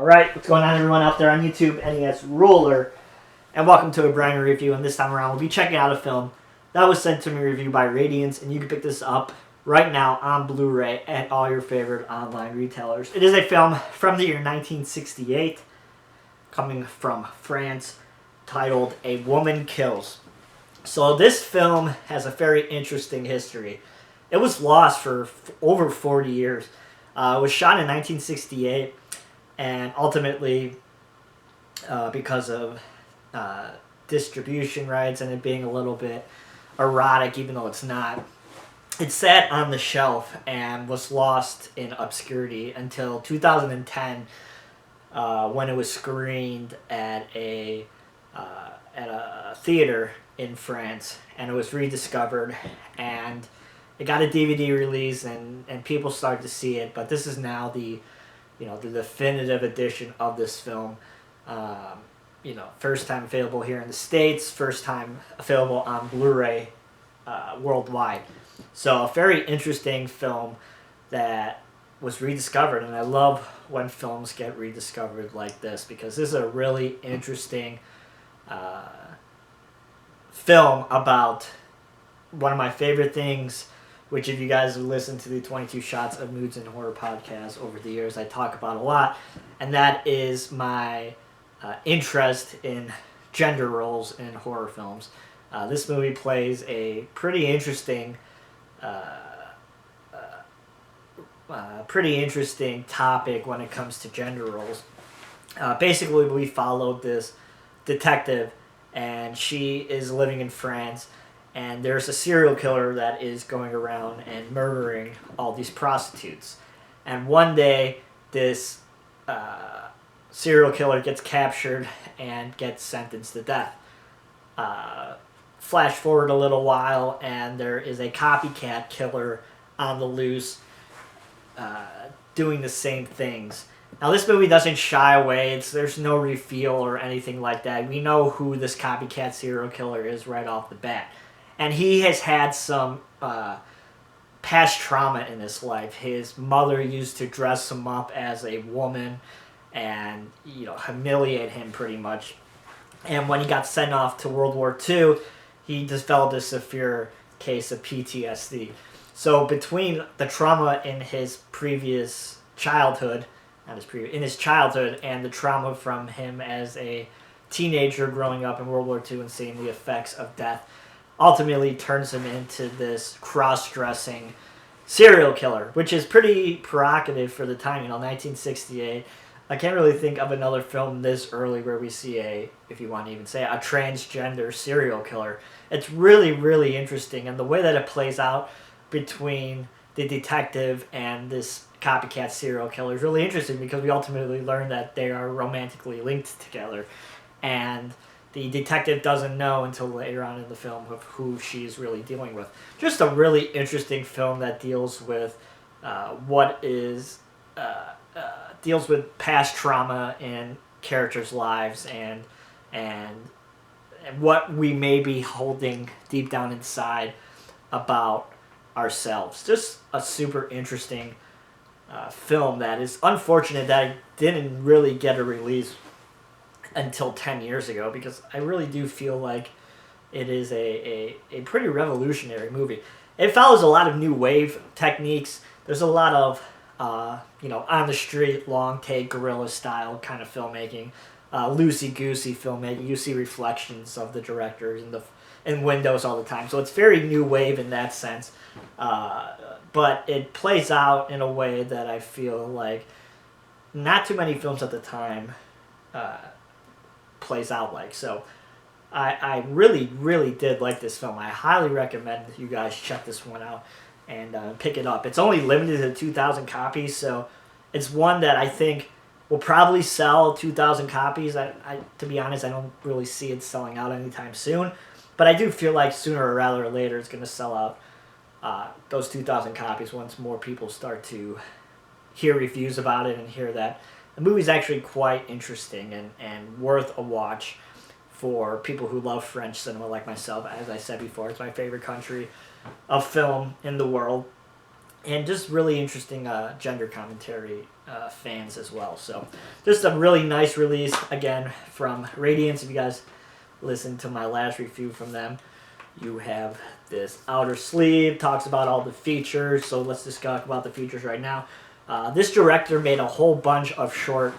Alright, what's going on everyone out there on YouTube, NES Ruler, and welcome to a brand new review, and this time around we'll be checking out a film that was sent to me review by Radiance, and you can pick this up right now on Blu-ray at all your favorite online retailers. It is a film from the year 1968, coming from France, titled A Woman Kills. So this film has a very interesting history. It was lost for over 40 years. It was shot in 1968. And ultimately, because of distribution rights and it being a little bit erotic, even though it's not, it sat on the shelf and was lost in obscurity until 2010, when it was screened at a theater in France, and it was rediscovered, and it got a DVD release, and people started to see it. But this is now the definitive edition of this film. First time available here in the States, first time available on Blu-ray worldwide. So a very interesting film that was rediscovered, and I love when films get rediscovered like this, because this is a really interesting film about one of my favorite things, which if you guys have listened to the 22 Shots of Moods and Horror podcast over the years, I talk about a lot, and that is my interest in gender roles in horror films. This movie plays a pretty interesting topic when it comes to gender roles. Basically, we followed this detective, and she is living in France, and there's a serial killer that is going around and murdering all these prostitutes. And one day, this serial killer gets captured and gets sentenced to death. Flash forward a little while, and there is a copycat killer on the loose doing the same things. Now, this movie doesn't shy away. There's no reveal or anything like that. We know who this copycat serial killer is right off the bat. And he has had some past trauma in his life. His mother used to dress him up as a woman and, humiliate him pretty much. And when he got sent off to World War II, he developed a severe case of PTSD. So between the trauma in his previous childhood, in his childhood, and the trauma from him as a teenager growing up in World War II and seeing the effects of death, ultimately turns him into this cross-dressing serial killer, which is pretty provocative for the time. 1968. I can't really think of another film this early where we see if you want to even say a transgender serial killer. It's really, really interesting, and the way that it plays out between the detective and this copycat serial killer is really interesting, because we ultimately learn that they are romantically linked together, and the detective doesn't know until later on in the film of who she's really dealing with. Just a really interesting film that deals with deals with past trauma in characters' lives and what we may be holding deep down inside about ourselves. Just a super interesting film that is unfortunate that it didn't really get a release until 10 years ago, because I really do feel like it is a pretty revolutionary movie. It follows a lot of new wave techniques. There's a lot of on the street, long take, guerrilla style kind of filmmaking, loosey-goosey filmmaking. You see reflections of the directors in windows all the time. So it's very new wave in that sense. But it plays out in a way that I feel like not too many films at the time plays out like. So I really, really did like this film. I highly recommend you guys check this one out and pick it up. It's only limited to 2,000 copies, so it's one that I think will probably sell 2,000 copies. To be honest, I don't really see it selling out anytime soon, but I do feel like sooner or rather or later it's going to sell out those 2,000 copies once more people start to hear reviews about it and hear that the movie's actually quite interesting and worth a watch for people who love French cinema like myself. As I said before, it's my favorite country of film in the world. and just really interesting gender commentary fans as well. So just a really nice release, again, from Radiance. If you guys listened to my last review from them, you have this outer sleeve, talks about all the features. So let's just talk about the features right now. This director made a whole bunch of short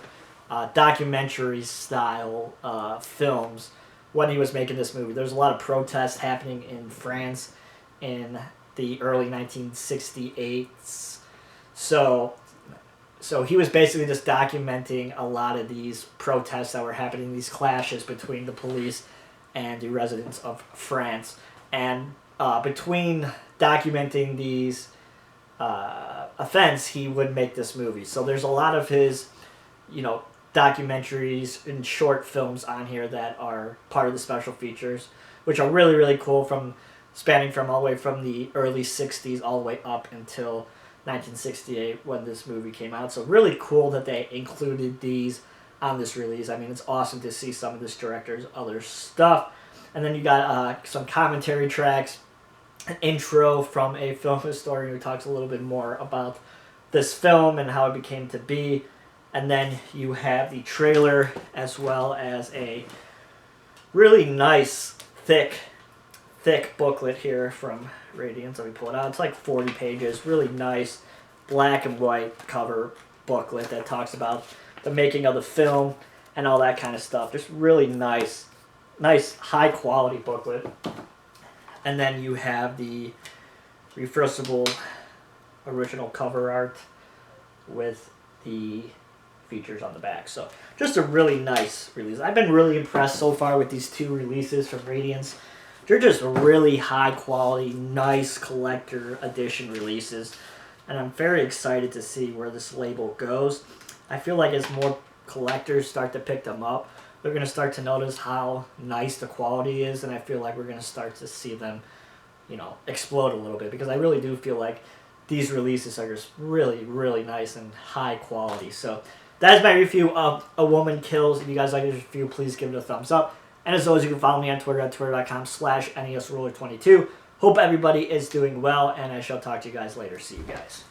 documentary style films when he was making this movie. There's a lot of protests happening in France in the early 1968s. So he was basically just documenting a lot of these protests that were happening, these clashes between the police and the residents of France. And between documenting these events, he would make this movie. So there's a lot of his, documentaries and short films on here that are part of the special features, which are really, really cool, spanning from all the way from the early 60s all the way up until 1968 when this movie came out. So really cool that they included these on this release. I mean, it's awesome to see some of this director's other stuff. And then you got some commentary tracks, an intro from a film historian who talks a little bit more about this film and how it became to be. And then you have the trailer as well as a really nice, thick booklet here from Radiance. Let me pull it out. It's like 40 pages. Really nice black and white cover booklet that talks about the making of the film and all that kind of stuff. Just really nice high quality booklet. And then you have the refreshable original cover art with the features on the back. So just a really nice release. I've been really impressed so far with these two releases from Radiance. They're just really high quality, nice collector edition releases. And I'm very excited to see where this label goes. I feel like as more collectors start to pick them up, they're going to start to notice how nice the quality is, and I feel like we're going to start to see them, explode a little bit, because I really do feel like these releases are just really, really nice and high quality. So that is my review of A Woman Kills. If you guys like this review, please give it a thumbs up. And as always, you can follow me on Twitter at twitter.com/NESRuler22. Hope everybody is doing well, and I shall talk to you guys later. See you guys.